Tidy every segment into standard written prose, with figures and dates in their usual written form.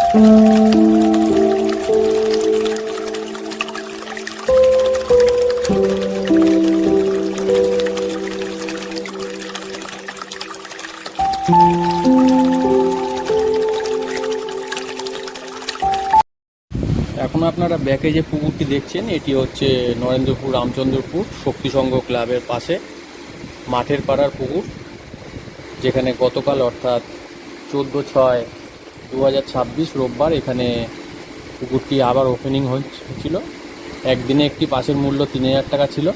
এখন আপনারা ব্যাকে যে পুকুরটি দেখছেন এটি হচ্ছে নরেন্দ্রপুর রামচন্দ্রপুর শক্তি সংঘ ক্লাবের পাশে মাঠের পাড়ার পুকুর, যেখানে গতকাল অর্থাৎ 14/6/2026 রোববার এখানে পুকুরটি আবার ওপেনিং হয়েছিল। একদিনে একটি পাসের মূল্য 3000 টাকা ছিল।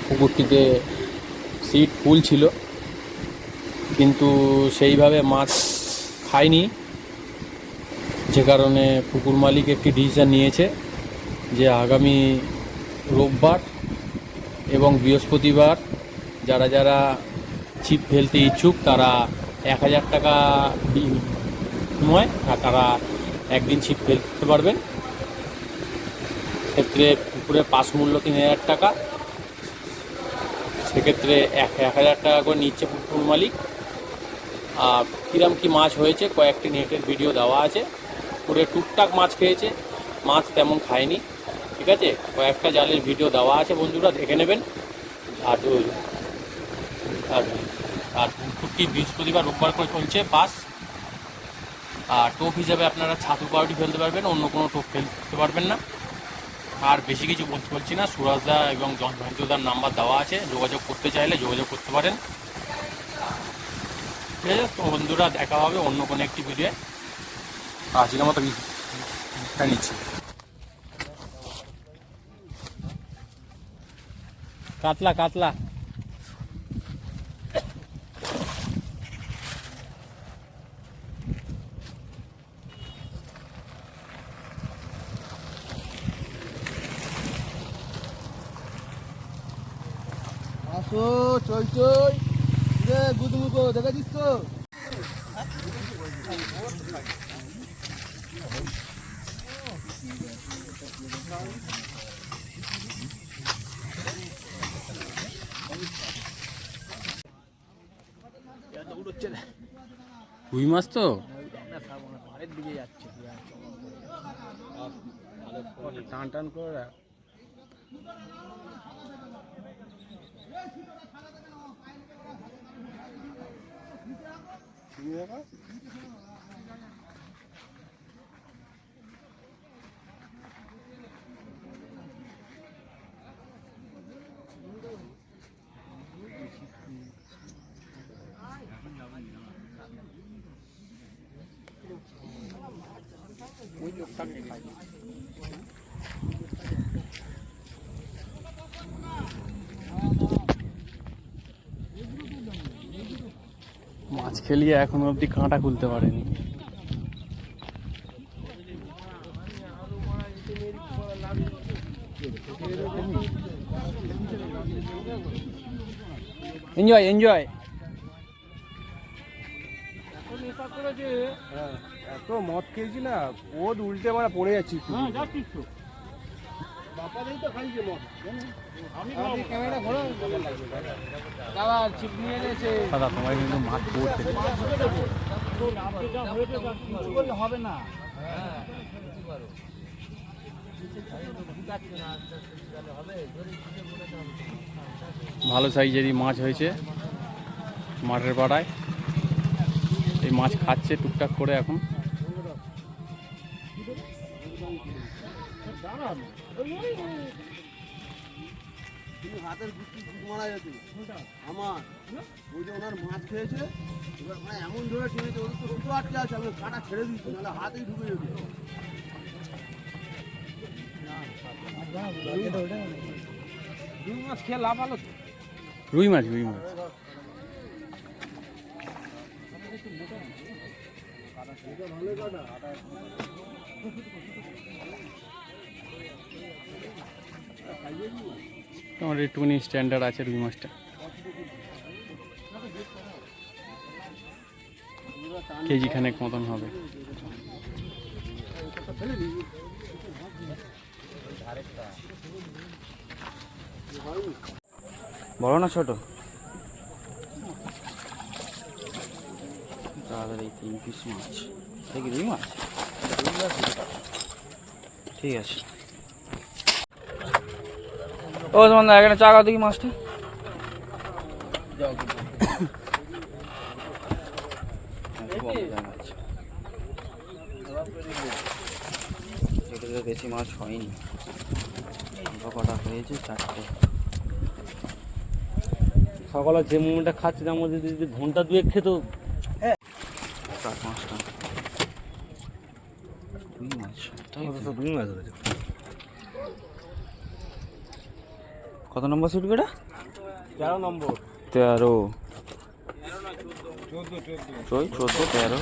পুকুরটিতে সিট ফুল ছিল, কিন্তু সেইভাবে মাছ খায়নি, যে কারণে পুকুর মালিক একটি ডিসিশন নিয়েছে যে আগামী রোববার এবং বৃহস্পতিবার যারা যারা ছিপ ফেলতে ইচ্ছুক তারা 1000 টাকা বিনিময় তারা একদিন ছিপ ফেলতে পারবেন। ক্ষেত্রে পুকুরের পাস মূল্য 3000 টাকা, সেক্ষেত্রে 1000 টাকা করে নিচ্ছে পুকুর মালিক। আর কিরম কি মাছ হয়েছে কয়েকটি নেটের ভিডিও দেওয়া আছে। পুকুরে টুকটাক মাছ খেয়েছে, মাছ তেমন খায়নি, ঠিক আছে। কয়েকটা জালের ভিডিও দেওয়া আছে, বন্ধুরা দেখে নেবেন। আর আর পুকুরটি বৃহস্পতিবার রোববার করে চলছে পাস। আর টোপ হিসাবে আপনারা ছাতু পাউরুটি ফেলতে পারবেন, অন্য কোনো টোপ ফেলতে পারবেন না। আর বেশি কিছু বলছি না। সুরাজদা এবং জয়ন্তদার নাম্বার দেওয়া আছে, যোগাযোগ করতে চাইলে যোগাযোগ করতে পারেন, ঠিক আছে। তো বন্ধুরা দেখা হবে অন্য কোনো একটি ভিডিও। আজকের মতো নিচ্ছি। কাতলা কাতলা আসো, চই চই রে গুদমুগো দেখা দিস তো। রুই মাছ তো পাড়ের দিকে যাচ্ছে, টান টান করে। মাছ খেলিয়ে এখনো অবধি কাঁটা খুলতে পারেনি। Enjoy enjoy. এত মদ খেয়েছি না, ওদ উল্টে মানে পড়ে যাচ্ছি। দাদা তোমার কিন্তু মাছ পড়তে হবে না। ভালো সাইজেরই মাছ হয়েছে মাঠের পাড়ায়। এই মাছ খাচ্ছে টুকটাক করে এখন। হাতের মারা যেত আমার, ওই যে ওনার মাছ খেয়েছে, এবার মানে এমন ধরে টেনেছে, ওদের তো দুটো আটকে আছে, আমি কাটা ছেড়ে দিচ্ছি, নাহলে হাতেই ঢুকে যেত। রুই মাছ খেয়ে লাভ আলো তো। রুই মাছ রুই মাছ তোমার একটুখানি স্ট্যান্ডার্ড আছে রুই মাছটা। কেজি খানেক মতন হবে। বড় না ছোট? তাহলে এই 3 পিস মাছ, এটা কি রুই মাছ? ঠিক আছে। ও তোমার এখানে চা খাও দেখি মাছটা। এটাতে বেশি মাছ হয়নি, কটা হয়েছে? 4টে। সকালে যে মোমেন্টটা খাচ্ছে তার মধ্যে যদি ঘন্টা দুয়েক খেতো। 4-5টা রুই মাছ। তাই তো? রুই মাছ ধরেছে। কত নম্বর সিট এটা? 13 নম্বর। 13, 14, 13